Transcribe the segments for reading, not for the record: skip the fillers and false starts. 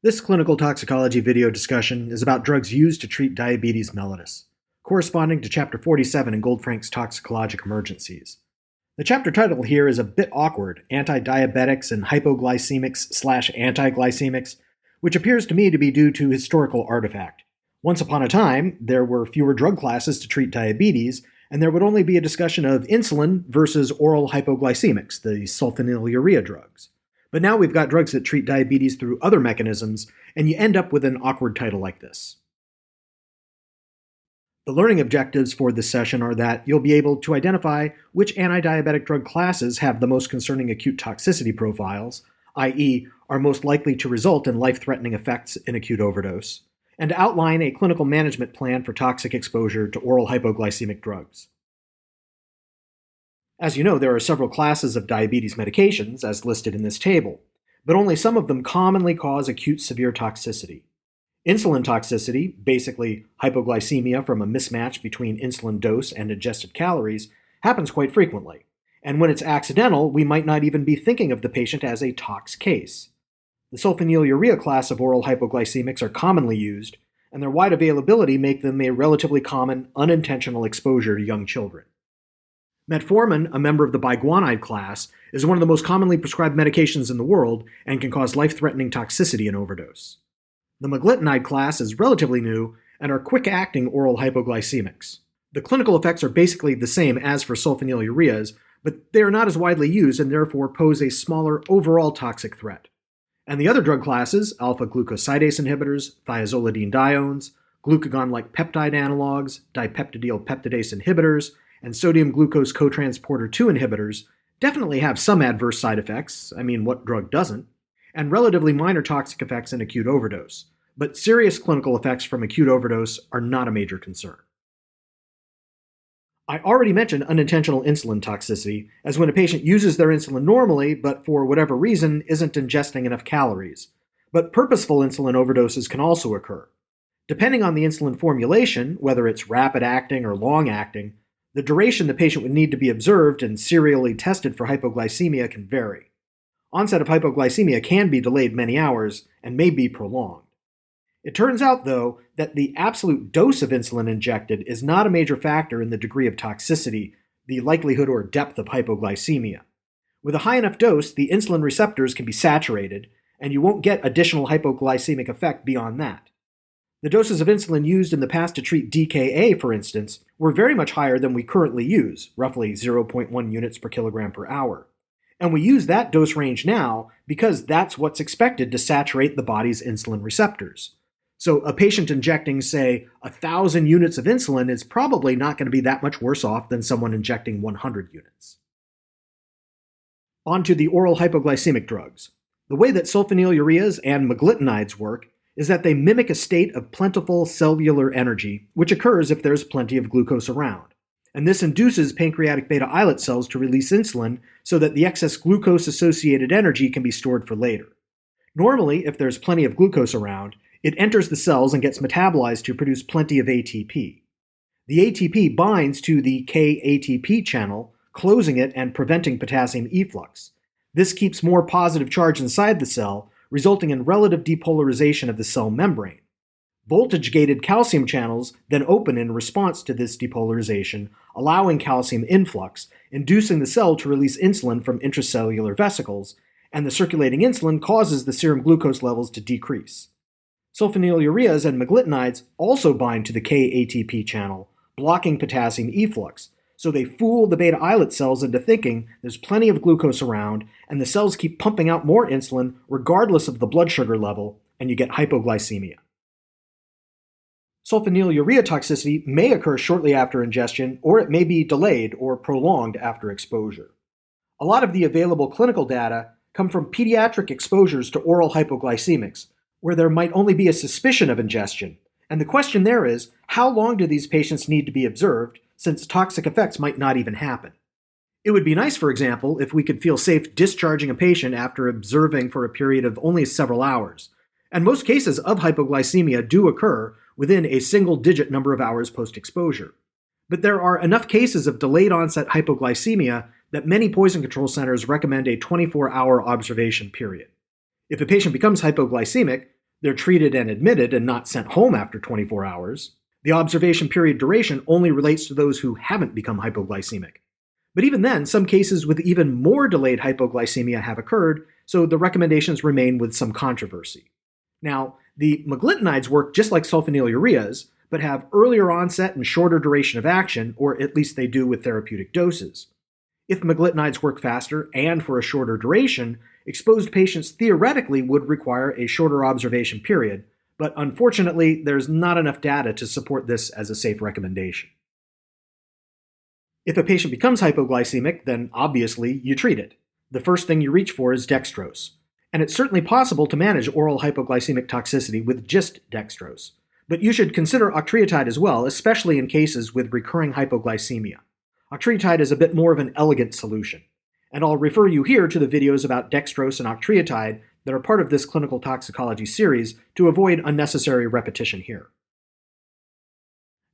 This clinical toxicology video discussion is about drugs used to treat diabetes mellitus, corresponding to Chapter 47 in Goldfrank's Toxicologic Emergencies. The chapter title here is a bit awkward, Antidiabetics and Hypoglycemics/Antiglycemics, which appears to me to be due to historical artifact. Once upon a time, there were fewer drug classes to treat diabetes, and there would only be a discussion of insulin versus oral hypoglycemics, the sulfonylurea drugs. But now we've got drugs that treat diabetes through other mechanisms, and you end up with an awkward title like this. The learning objectives for this session are that you'll be able to identify which antidiabetic drug classes have the most concerning acute toxicity profiles, i.e., are most likely to result in life-threatening effects in acute overdose, and to outline a clinical management plan for toxic exposure to oral hypoglycemic drugs. As you know, there are several classes of diabetes medications, as listed in this table, but only some of them commonly cause acute severe toxicity. Insulin toxicity, basically hypoglycemia from a mismatch between insulin dose and ingested calories, happens quite frequently, and when it's accidental, we might not even be thinking of the patient as a tox case. The sulfonylurea class of oral hypoglycemics are commonly used, and their wide availability make them a relatively common unintentional exposure to young children. Metformin, a member of the biguanide class, is one of the most commonly prescribed medications in the world and can cause life-threatening toxicity in overdose. The meglitinide class is relatively new and are quick-acting oral hypoglycemics. The clinical effects are basically the same as for sulfonylureas, but they are not as widely used and therefore pose a smaller overall toxic threat. And the other drug classes, alpha-glucosidase inhibitors, thiazolidinediones, glucagon-like peptide analogs, dipeptidyl peptidase inhibitors, and sodium glucose cotransporter 2 inhibitors, definitely have some adverse side effects, what drug doesn't, and relatively minor toxic effects in acute overdose, but serious clinical effects from acute overdose are not a major concern. I already mentioned unintentional insulin toxicity, as when a patient uses their insulin normally, but for whatever reason isn't ingesting enough calories. But purposeful insulin overdoses can also occur. Depending on the insulin formulation, whether it's rapid-acting or long-acting, the duration the patient would need to be observed and serially tested for hypoglycemia can vary. Onset of hypoglycemia can be delayed many hours and may be prolonged. It turns out, though, that the absolute dose of insulin injected is not a major factor in the degree of toxicity, the likelihood or depth of hypoglycemia. With a high enough dose, the insulin receptors can be saturated, and you won't get additional hypoglycemic effect beyond that. The doses of insulin used in the past to treat DKA, for instance, were very much higher than we currently use, roughly 0.1 units per kilogram per hour. And we use that dose range now because that's what's expected to saturate the body's insulin receptors. So a patient injecting, say, 1,000 units of insulin is probably not going to be that much worse off than someone injecting 100 units. On to the oral hypoglycemic drugs. The way that sulfonylureas and meglitinides work is that they mimic a state of plentiful cellular energy, which occurs if there's plenty of glucose around. And this induces pancreatic beta islet cells to release insulin so that the excess glucose-associated energy can be stored for later. Normally, if there's plenty of glucose around, it enters the cells and gets metabolized to produce plenty of ATP. The ATP binds to the K-ATP channel, closing it and preventing potassium efflux. This keeps more positive charge inside the cell, resulting in relative depolarization of the cell membrane. Voltage-gated calcium channels then open in response to this depolarization, allowing calcium influx, inducing the cell to release insulin from intracellular vesicles, and the circulating insulin causes the serum glucose levels to decrease. Sulfonylureas and meglitinides also bind to the K-ATP channel, blocking potassium efflux, so they fool the beta islet cells into thinking there's plenty of glucose around, and the cells keep pumping out more insulin regardless of the blood sugar level, and you get hypoglycemia. Sulfonylurea toxicity may occur shortly after ingestion, or it may be delayed or prolonged after exposure. A lot of the available clinical data come from pediatric exposures to oral hypoglycemics, where there might only be a suspicion of ingestion. And the question there is, how long do these patients need to be observed, since toxic effects might not even happen? It would be nice, for example, if we could feel safe discharging a patient after observing for a period of only several hours. And most cases of hypoglycemia do occur within a single-digit number of hours post-exposure. But there are enough cases of delayed onset hypoglycemia that many poison control centers recommend a 24-hour observation period. If a patient becomes hypoglycemic, They're treated and admitted and not sent home after 24 hours. The observation period duration only relates to those who haven't become hypoglycemic. But even then, some cases with even more delayed hypoglycemia have occurred, so the recommendations remain with some controversy. Now, the meglitinides work just like sulfonylureas, but have earlier onset and shorter duration of action, or at least they do with therapeutic doses. If meglitinides work faster and for a shorter duration, exposed patients theoretically would require a shorter observation period, but unfortunately, there's not enough data to support this as a safe recommendation. If a patient becomes hypoglycemic, then obviously you treat it. The first thing you reach for is dextrose. And it's certainly possible to manage oral hypoglycemic toxicity with just dextrose. But you should consider octreotide as well, especially in cases with recurring hypoglycemia. Octreotide is a bit more of an elegant solution. And I'll refer you here to the videos about dextrose and octreotide that are part of this clinical toxicology series to avoid unnecessary repetition here.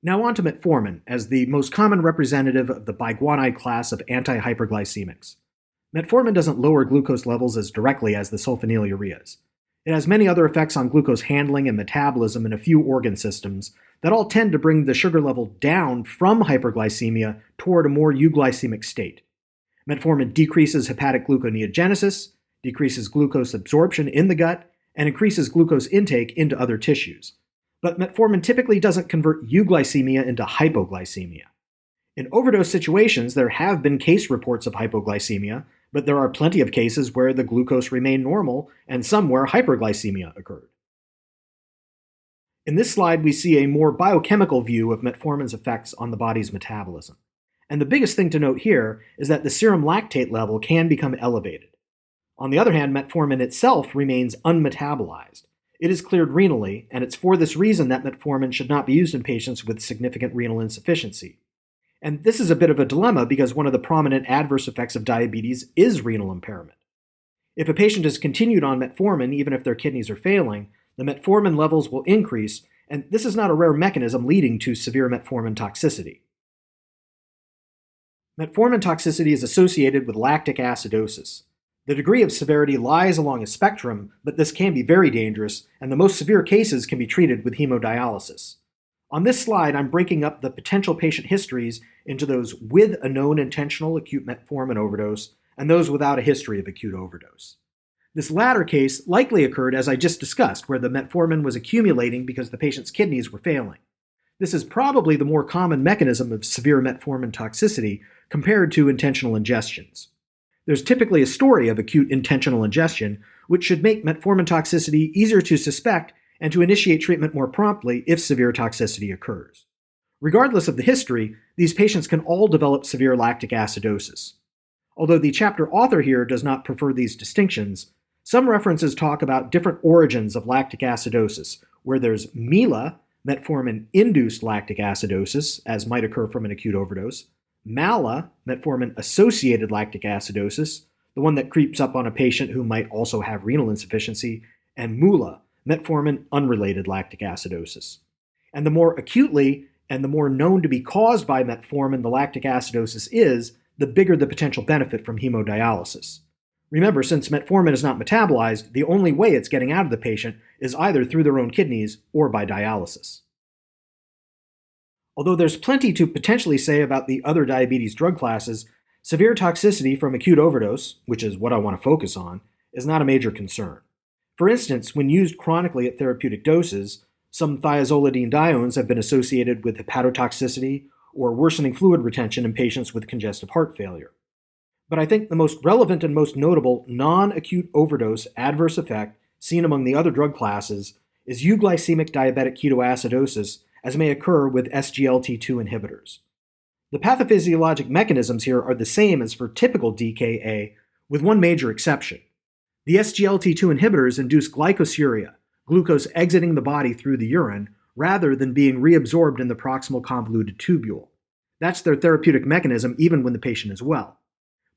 Now on to metformin, as the most common representative of the biguanide class of anti-hyperglycemics. Metformin doesn't lower glucose levels as directly as the sulfonylureas. It has many other effects on glucose handling and metabolism in a few organ systems that all tend to bring the sugar level down from hyperglycemia toward a more euglycemic state. Metformin decreases hepatic gluconeogenesis, decreases glucose absorption in the gut, and increases glucose intake into other tissues. But metformin typically doesn't convert euglycemia into hypoglycemia. In overdose situations, there have been case reports of hypoglycemia, but there are plenty of cases where the glucose remained normal and some where hyperglycemia occurred. In this slide, we see a more biochemical view of metformin's effects on the body's metabolism. And the biggest thing to note here is that the serum lactate level can become elevated. On the other hand, metformin itself remains unmetabolized. It is cleared renally, and it's for this reason that metformin should not be used in patients with significant renal insufficiency. And this is a bit of a dilemma because one of the prominent adverse effects of diabetes is renal impairment. If a patient is continued on metformin, even if their kidneys are failing, the metformin levels will increase, and this is not a rare mechanism leading to severe metformin toxicity. Metformin toxicity is associated with lactic acidosis. The degree of severity lies along a spectrum, but this can be very dangerous, and the most severe cases can be treated with hemodialysis. On this slide, I'm breaking up the potential patient histories into those with a known intentional acute metformin overdose and those without a history of acute overdose. This latter case likely occurred, as I just discussed, where the metformin was accumulating because the patient's kidneys were failing. This is probably the more common mechanism of severe metformin toxicity compared to intentional ingestions. There's typically a story of acute intentional ingestion, which should make metformin toxicity easier to suspect and to initiate treatment more promptly if severe toxicity occurs. Regardless of the history, these patients can all develop severe lactic acidosis. Although the chapter author here does not prefer these distinctions, some references talk about different origins of lactic acidosis, where there's MELA, metformin-induced lactic acidosis, as might occur from an acute overdose, MALA, metformin-associated lactic acidosis, the one that creeps up on a patient who might also have renal insufficiency, and MULA, metformin-unrelated lactic acidosis. And the more acutely and the more known to be caused by metformin the lactic acidosis is, the bigger the potential benefit from hemodialysis. Remember, since metformin is not metabolized, the only way it's getting out of the patient is either through their own kidneys or by dialysis. Although there's plenty to potentially say about the other diabetes drug classes, severe toxicity from acute overdose, which is what I want to focus on, is not a major concern. For instance, when used chronically at therapeutic doses, some thiazolidinediones have been associated with hepatotoxicity or worsening fluid retention in patients with congestive heart failure. But I think the most relevant and most notable non-acute overdose adverse effect seen among the other drug classes is euglycemic diabetic ketoacidosis, as may occur with SGLT2 inhibitors. The pathophysiologic mechanisms here are the same as for typical DKA, with one major exception. The SGLT2 inhibitors induce glycosuria, glucose exiting the body through the urine, rather than being reabsorbed in the proximal convoluted tubule. That's their therapeutic mechanism even when the patient is well.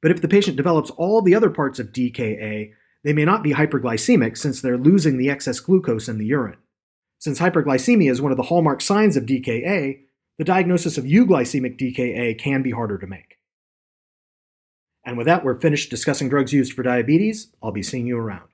But if the patient develops all the other parts of DKA, they may not be hyperglycemic since they're losing the excess glucose in the urine. Since hyperglycemia is one of the hallmark signs of DKA, the diagnosis of euglycemic DKA can be harder to make. And with that, we're finished discussing drugs used for diabetes. I'll be seeing you around.